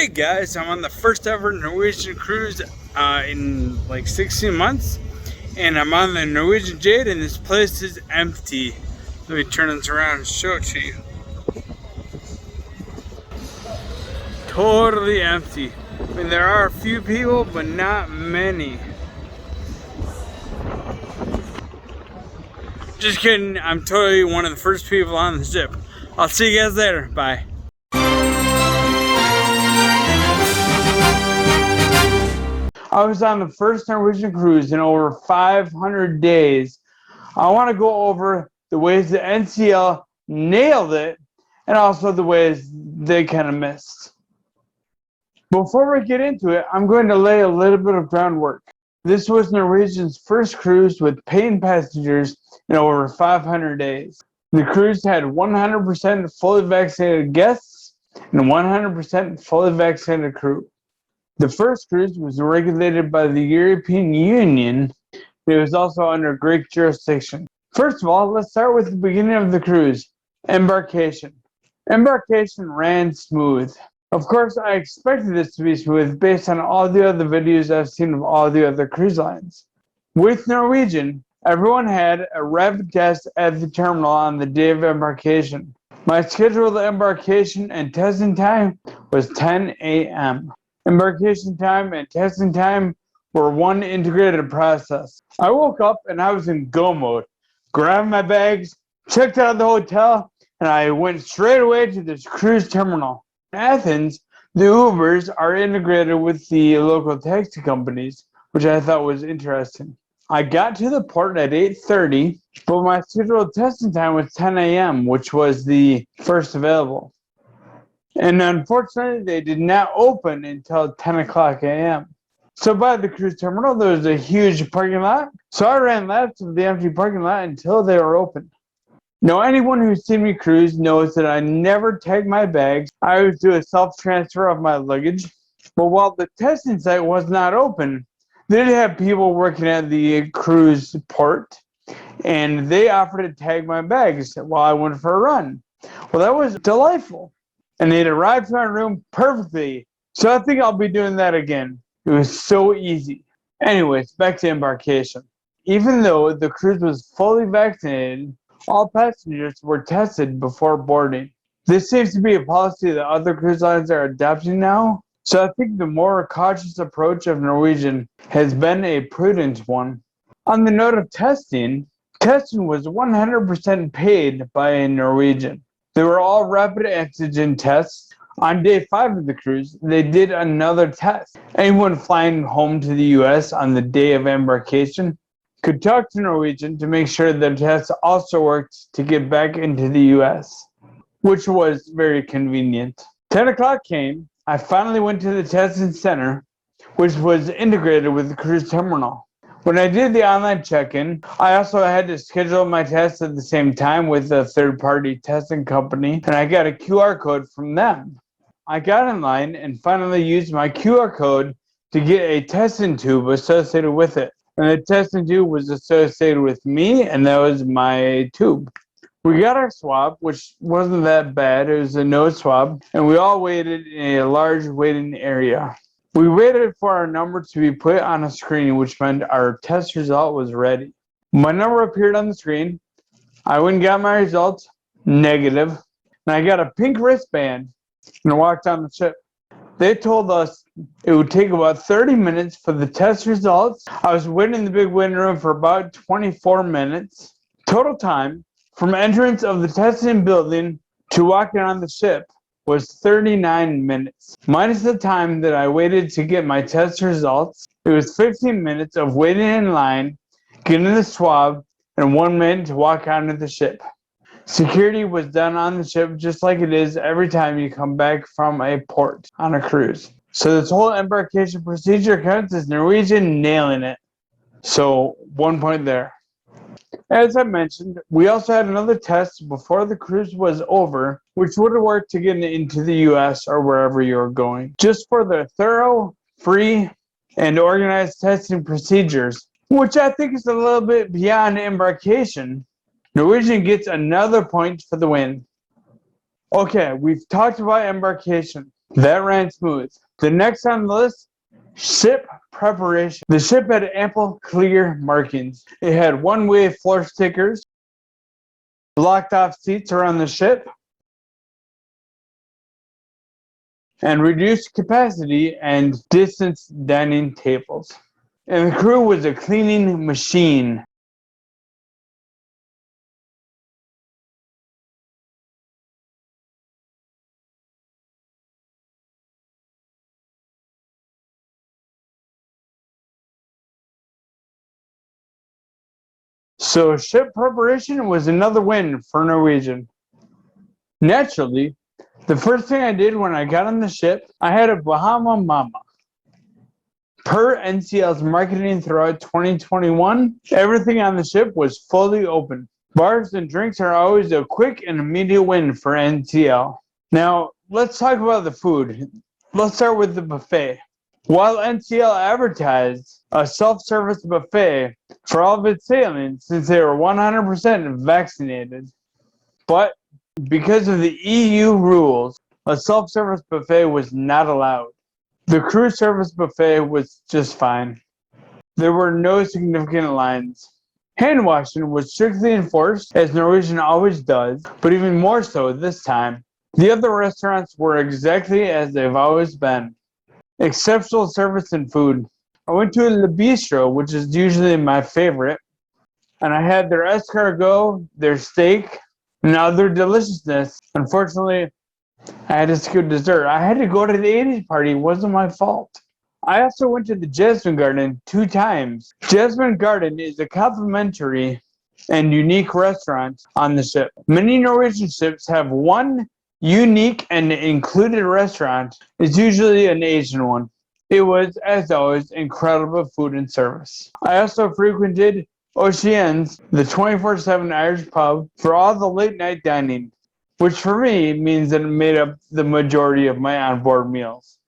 Hey guys, I'm on the first ever Norwegian cruise in like 16 months, and I'm on the Norwegian Jade, and this place is empty. Let me turn this around and show it to you. Totally empty. I mean, there are a few people, but not many. Just kidding, I'm totally one of the first people on the ship. I'll see you guys later. Bye. I was on the first Norwegian cruise in over 500 days. I want to go over the ways the NCL nailed it and also the ways they kind of missed. Before we get into it, I'm going to lay a little bit of groundwork. This was Norwegian's first cruise with paying passengers in over 500 days. The cruise had 100% fully vaccinated guests and 100% fully vaccinated crew. The first cruise was regulated by the European Union, but it was also under Greek jurisdiction. First of all, let's start with the beginning of the cruise, embarkation. Embarkation ran smooth. Of course, I expected this to be smooth based on all the other videos I've seen of all the other cruise lines. With Norwegian, everyone had a rapid test at the terminal on the day of embarkation. My scheduled embarkation and testing time was 10 a.m. Embarkation time and testing time were one integrated process. I woke up and I was in go mode. Grabbed my bags, checked out of the hotel, and I went straight away to this cruise terminal. In Athens, the Ubers are integrated with the local taxi companies, which I thought was interesting. I got to the port at 8:30, but my scheduled testing time was 10 a.m., which was the first available. And unfortunately, they did not open until 10 o'clock a.m. So by the cruise terminal, there was a huge parking lot. So I ran laps of the empty parking lot until they were open. Now, anyone who's seen me cruise knows that I never tag my bags. I always do a self-transfer of my luggage. But while the testing site was not open, they did have people working at the cruise port, and they offered to tag my bags while I went for a run. Well, that was delightful. And it arrived to my room perfectly. So I think I'll be doing that again. It was so easy. Anyways, back to embarkation. Even though the cruise was fully vaccinated, all passengers were tested before boarding. This seems to be a policy that other cruise lines are adopting now. So I think the more cautious approach of Norwegian has been a prudent one. On the note of testing was 100% paid by Norwegian. They were all rapid antigen tests. On day 5 of the cruise, they did another test. Anyone flying home to the US on the day of embarkation could talk to Norwegian to make sure the test also worked to get back into the US, which was very convenient. 10 o'clock came. I finally went to the testing center, which was integrated with the cruise terminal. When I did the online check-in, I also had to schedule my test at the same time with a third-party testing company, and I got a QR code from them. I got in line and finally used my QR code to get a testing tube associated with it. And the testing tube was associated with me, and that was my tube. We got our swab, which wasn't that bad. It was a nose swab, and we all waited in a large waiting area. We waited for our number to be put on a screen, which meant our test result was ready. My number appeared on the screen. I went and got my results, negative. And I got a pink wristband and I walked on the ship. They told us it would take about 30 minutes for the test results. I was waiting in the big waiting room for about 24 minutes. Total time from entrance of the testing building to walking on the ship was 39 minutes. Minus the time that I waited to get my test results, it was 15 minutes of waiting in line, getting the swab, and 1 minute to walk onto the ship. Security was done on the ship just like it is every time you come back from a port on a cruise. So this whole embarkation procedure counts as Norwegian nailing it. So 1 point there. As I mentioned, we also had another test before the cruise was over, which would have worked to get into the US or wherever you were going. Just for the thorough, free, and organized testing procedures, which I think is a little bit beyond embarkation, Norwegian gets another point for the win. Okay, we've talked about embarkation. That ran smooth. The next on the list, ship preparation. The ship had ample clear markings. It had one-way floor stickers, blocked off seats around the ship, and reduced capacity and distance dining tables. And the crew was a cleaning machine. So ship preparation was another win for Norwegian. Naturally, the first thing I did when I got on the ship, I had a Bahama Mama. Per NCL's marketing throughout 2021, everything on the ship was fully open. Bars and drinks are always a quick and immediate win for NCL. Now, let's talk about the food. Let's start with the buffet. While NCL advertised a self-service buffet for all of its sailings since they were 100% vaccinated, but because of the EU rules, a self-service buffet was not allowed. The cruise service buffet was just fine. There were no significant lines. Hand washing was strictly enforced, as Norwegian always does, but even more so this time. The other restaurants were exactly as they've always been. Exceptional service and food. I went to Le Bistro, which is usually my favorite, and I had their escargot, their steak, and other deliciousness. Unfortunately, I had to skip dessert. I had to go to the 80s party. It wasn't my fault. I also went to the Jasmine Garden 2 times. Jasmine Garden is a complimentary and unique restaurant on the ship. Many Norwegian ships have one unique and included restaurant. It's usually an Asian one. It was, as always, incredible food and service. I also frequented Ocean's, the 24/7 Irish pub, for all the late night dining, which for me means that it made up the majority of my onboard meals.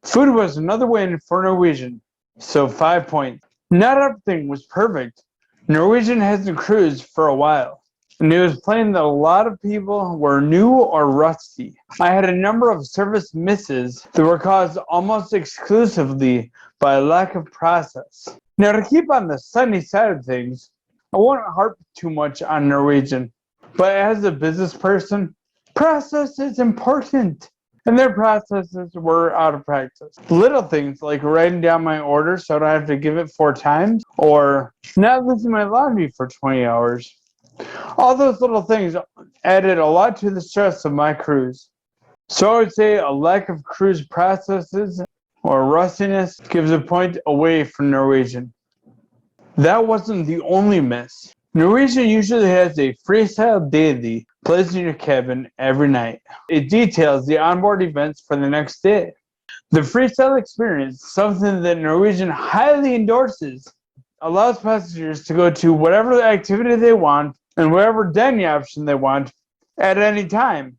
Food was another win for Norwegian, so 5 points. Not everything was perfect. Norwegian hasn't cruised for a while, and it was plain that a lot of people were new or rusty. I had a number of service misses that were caused almost exclusively by a lack of process. Now, to keep on the sunny side of things, I won't harp too much on Norwegian, but as a business person, process is important, and their processes were out of practice. Little things like writing down my order so I don't have to give it 4 times, or not losing my laundry for 20 hours. All those little things added a lot to the stress of my cruise. So I would say a lack of cruise processes or rustiness gives a point away from Norwegian. That wasn't the only miss. Norwegian usually has a freestyle daily placed in your cabin every night. It details the onboard events for the next day. The freestyle experience, something that Norwegian highly endorses, allows passengers to go to whatever activity they want and whatever dining option they want at any time.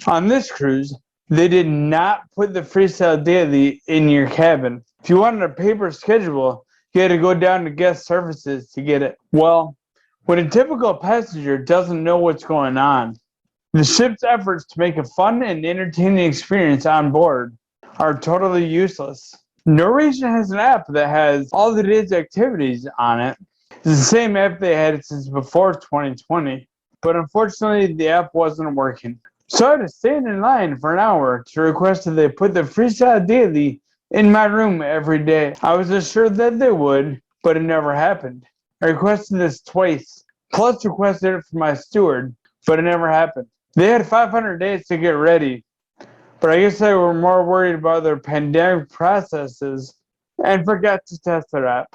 On this cruise, they did not put the freestyle daily in your cabin. If you wanted a paper schedule, you had to go down to guest services to get it. Well, when a typical passenger doesn't know what's going on, the ship's efforts to make a fun and entertaining experience on board are totally useless. Norwegian has an app that has all the day's activities on it. It's the same app they had since before 2020, but unfortunately the app wasn't working. So I had to stand in line for an hour to request that they put the freestyle daily in my room every day. I was assured that they would, but it never happened. I requested this twice, plus requested it from my steward, but it never happened. They had 500 days to get ready, but I guess they were more worried about their pandemic processes and forgot to test their app.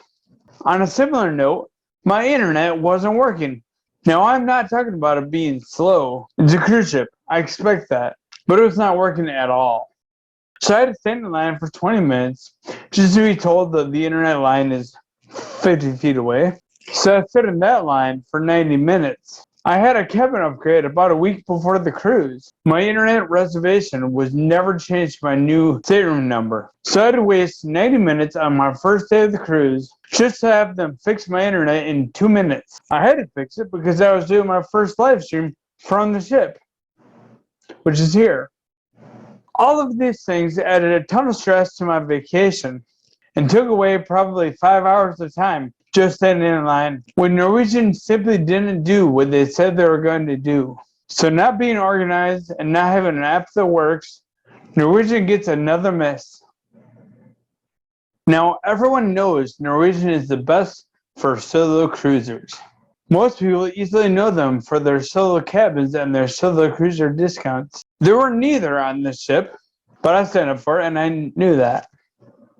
On a similar note, my internet wasn't working. Now, I'm not talking about it being slow. It's a cruise ship. I expect that. But it was not working at all. So I had to stand in line for 20 minutes just to be told that the internet line is 50 feet away. So I stood in that line for 90 minutes. I had a cabin upgrade about a week before the cruise. My internet reservation was never changed to my new stateroom number. So I had to waste 90 minutes on my first day of the cruise just to have them fix my internet in 2 minutes. I had to fix it because I was doing my first live stream from the ship, which is here. All of these things added a ton of stress to my vacation and took away probably 5 hours of time just standing in line when Norwegian simply didn't do what they said they were going to do. So not being organized and not having an app that works, Norwegian gets another miss. Now everyone knows Norwegian is the best for solo cruisers. Most people easily know them for their solo cabins and their solo cruiser discounts. There were neither on this ship, but I signed up for it and I knew that.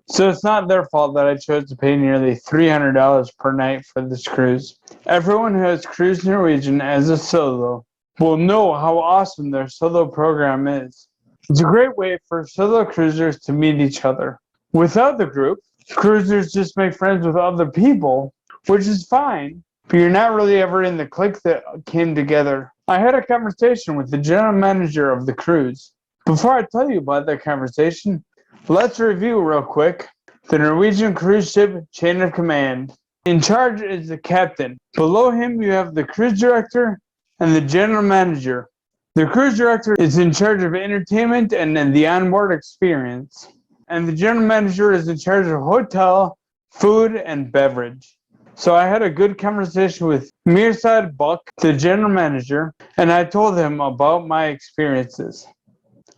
So it's not their fault that I chose to pay nearly $300 per night for this cruise. Everyone who has cruised Norwegian as a solo will know how awesome their solo program is. It's a great way for solo cruisers to meet each other. Without the group, cruisers just make friends with other people, which is fine, but you're not really ever in the clique that came together. I had a conversation with the general manager of the cruise. Before I tell you about that conversation, let's review real quick the Norwegian cruise ship chain of command. In charge is the captain. Below him you have the cruise director and the general manager. The cruise director is in charge of entertainment and the onboard experience. And the general manager is in charge of hotel, food, and beverage. So I had a good conversation with Mirsad Buck, the general manager, and I told him about my experiences.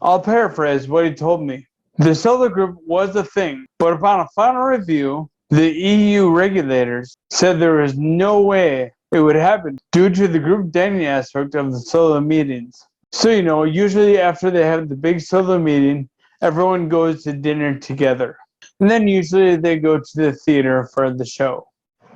I'll paraphrase what he told me. The solo group was a thing, but upon a final review, the EU regulators said there was no way it would happen due to the group dining aspect of the solo meetings. So, usually after they have the big solo meeting, everyone goes to dinner together. And then usually they go to the theater for the show.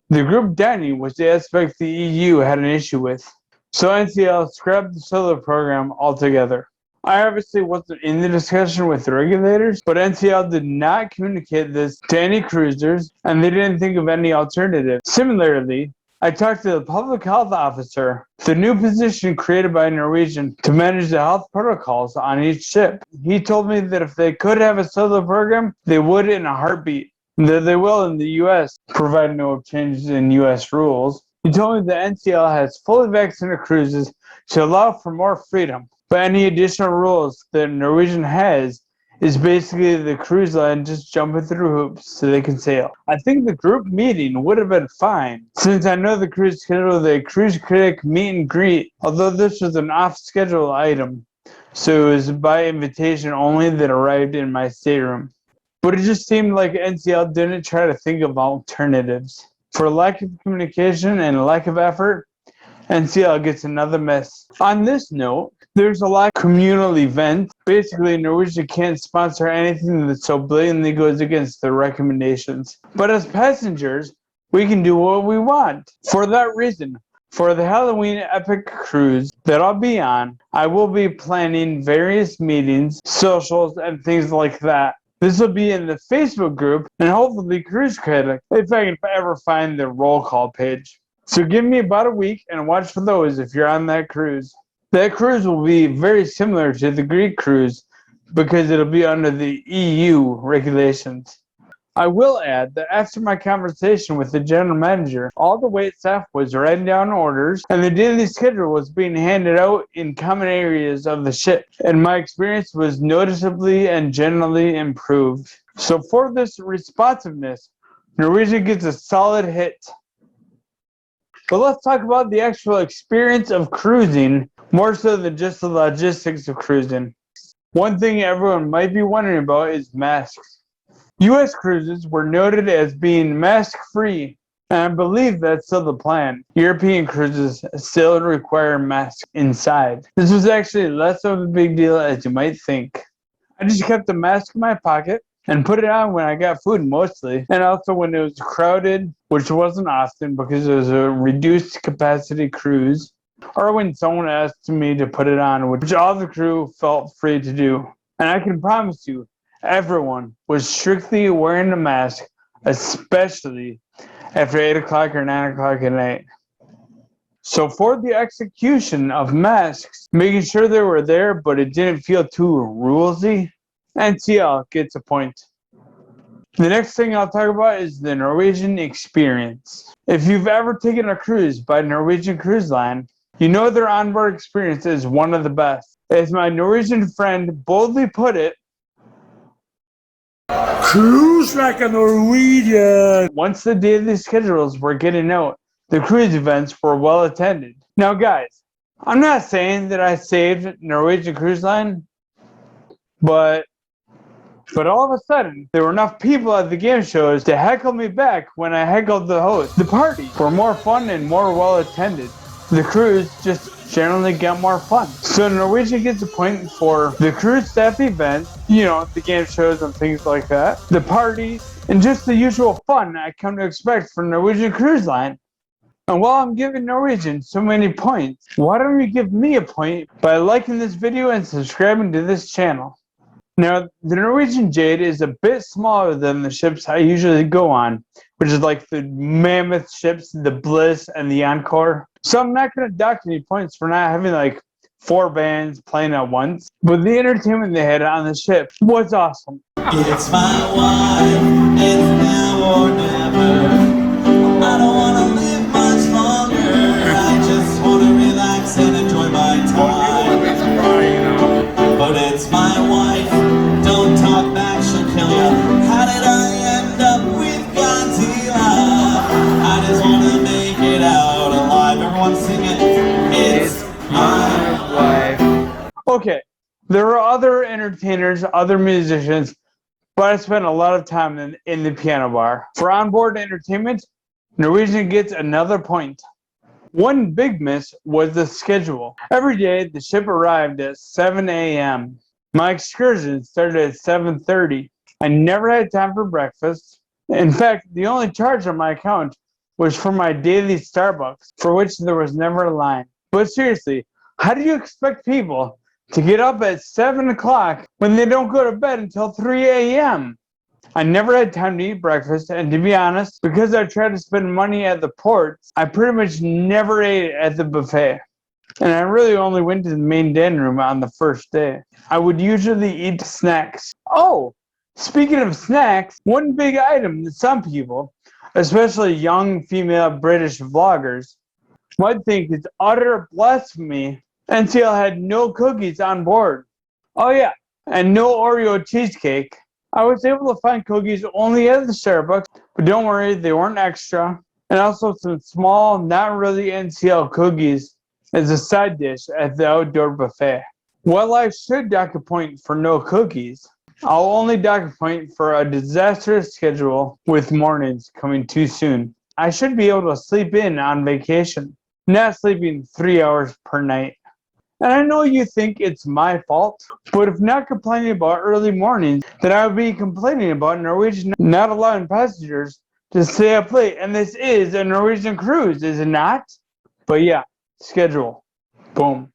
The group dining was the aspect the EU had an issue with. So NCL scrapped the solo program altogether. I obviously wasn't in the discussion with the regulators, but NCL did not communicate this to any cruisers, and they didn't think of any alternative. Similarly, I talked to the public health officer, the new position created by Norwegian to manage the health protocols on each ship. He told me that if they could have a solo program, they would in a heartbeat, and that they will in the US, provided no changes in US rules. He told me that NCL has fully vaccinated cruises to allow for more freedom. But any additional rules that Norwegian has is basically the cruise line just jumping through hoops so they can sail. I think the group meeting would have been fine, since I know the cruise scheduled a cruise critic meet and greet, although this was an off-schedule item, so it was by invitation only that arrived in my stateroom. But it just seemed like NCL didn't try to think of alternatives. For lack of communication and lack of effort, NCL gets another miss. On this note, there's a lot of communal events. Basically, Norwegian can't sponsor anything that so blatantly goes against the recommendations. But as passengers, we can do what we want. For that reason, for the Halloween Epic Cruise that I'll be on, I will be planning various meetings, socials, and things like that. This will be in the Facebook group and hopefully Cruise Critic if I can ever find the roll call page. So give me about a week and watch for those if you're on that cruise. That cruise will be very similar to the Greek cruise because it'll be under the EU regulations. I will add that after my conversation with the general manager, all the wait staff was writing down orders and the daily schedule was being handed out in common areas of the ship, and my experience was noticeably and generally improved. So for this responsiveness, Norwegian gets a solid hit. But let's talk about the actual experience of cruising, more so than just the logistics of cruising. One thing everyone might be wondering about is masks. U.S. cruises were noted as being mask-free, and I believe that's still the plan. European cruises still require masks inside. This was actually less of a big deal as you might think. I just kept the mask in my pocket and put it on when I got food mostly, and also when it was crowded, which wasn't often because it was a reduced capacity cruise, or when someone asked me to put it on, which all the crew felt free to do. And I can promise you, everyone was strictly wearing a mask, especially after 8 o'clock or 9 o'clock at night. So for the execution of masks, making sure they were there but it didn't feel too rulesy, NCL gets a point. The next thing I'll talk about is the Norwegian experience. If you've ever taken a cruise by Norwegian Cruise Line, you know their onboard experience is one of the best. As my Norwegian friend boldly put it, cruise like a Norwegian. Once the daily schedules were getting out, the cruise events were well attended. Now, guys, I'm not saying that I saved Norwegian Cruise Line, but all of a sudden, there were enough people at the game shows to heckle me back when I heckled the host. The parties were more fun and more well attended. The cruise just generally got more fun. So Norwegian gets a point for the cruise staff event, the game shows and things like that, the parties, and just the usual fun I come to expect from Norwegian Cruise Line. And while I'm giving Norwegian so many points, why don't you give me a point by liking this video and subscribing to this channel? Now, the Norwegian Jade is a bit smaller than the ships I usually go on, which is like the mammoth ships, the Bliss and the Encore. So I'm not going to dock any points for not having like 4 bands playing at once. But the entertainment they had on the ship was awesome. It's my wife, it's now or never. I don't want to live much longer. I just want to relax and enjoy my time. But it's my wife, don't talk back, she'll kill ya. How did I end up with Godzilla? I just want to make it out alive. Everyone sing it. It's my wife. Okay, there were other entertainers, other musicians, but I spent a lot of time in the piano bar. For onboard entertainment, Norwegian gets another point. One big miss was the schedule. Every day, the ship arrived at 7 a.m. My excursion started at 7:30. I never had time for breakfast. In fact, the only charge on my account was for my daily Starbucks, for which there was never a line. But seriously, how do you expect people to get up at 7 o'clock when they don't go to bed until 3 a.m.? I never had time to eat breakfast, and to be honest, because I tried to spend money at the ports, I pretty much never ate at the buffet. And I really only went to the main den room on the first day. I would usually eat snacks. Oh, speaking of snacks, one big item that some people, especially young female British vloggers, might think is utter blasphemy. NCL had no cookies on board. Oh yeah, and no Oreo cheesecake. I was able to find cookies only at the Starbucks, but don't worry, they weren't extra. And also some small, not really NCL cookies as a side dish at the outdoor buffet. While I should dock a point for no cookies, I'll only dock a point for a disastrous schedule with mornings coming too soon. I should be able to sleep in on vacation, not sleeping 3 hours per night. And I know you think it's my fault, but if not complaining about early mornings, then I would be complaining about Norwegian not allowing passengers to stay up late. And this is a Norwegian cruise, is it not? But yeah, schedule. Boom.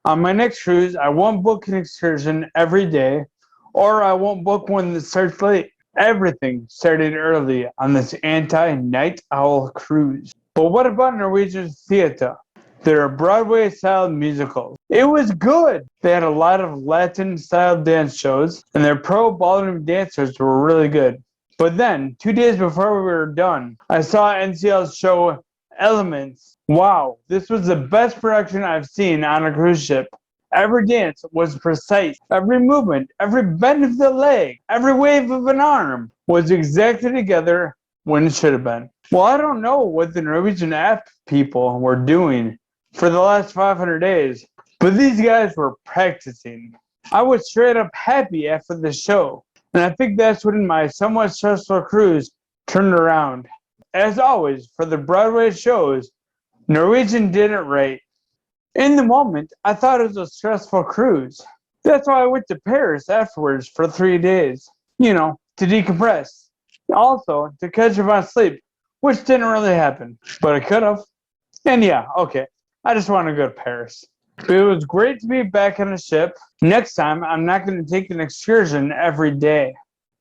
On my next cruise, I won't book an excursion every day, or I won't book one that starts late. Everything started early on this anti-night owl cruise. But what about Norwegian theater? They're Broadway-style musicals. It was good. They had a lot of Latin-style dance shows, and their pro ballroom dancers were really good. But then, 2 days before we were done, I saw NCL's show Elements. Wow, this was the best production I've seen on a cruise ship. Every dance was precise. Every movement, every bend of the leg, every wave of an arm was exactly together when it should have been. Well, I don't know what the Norwegian app people were doing for the last 500 days, but these guys were practicing. I was straight up happy after the show, and I think that's when my somewhat stressful cruise turned around. As always, for the Broadway shows, Norwegian did it right. In the moment, I thought it was a stressful cruise. That's why I went to Paris afterwards for 3 days, to decompress. Also, to catch up on sleep, which didn't really happen, but it could have. And yeah, okay, I just want to go to Paris. But it was great to be back on a ship. Next time, I'm not going to take an excursion every day.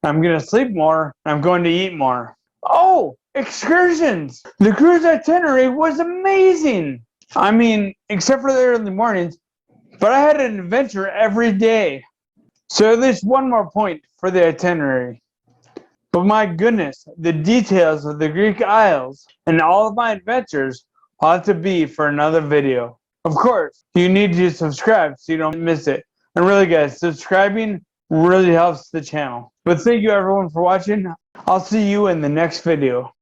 I'm going to sleep more, and I'm going to eat more. Oh, excursions! The cruise itinerary was amazing! I mean, except for the early mornings, but I had an adventure every day. So at least one more point for the itinerary. But my goodness, the details of the Greek Isles and all of my adventures ought to be for another video. Of course, you need to subscribe so you don't miss it. And really, guys, subscribing really helps the channel. But thank you everyone for watching. I'll see you in the next video.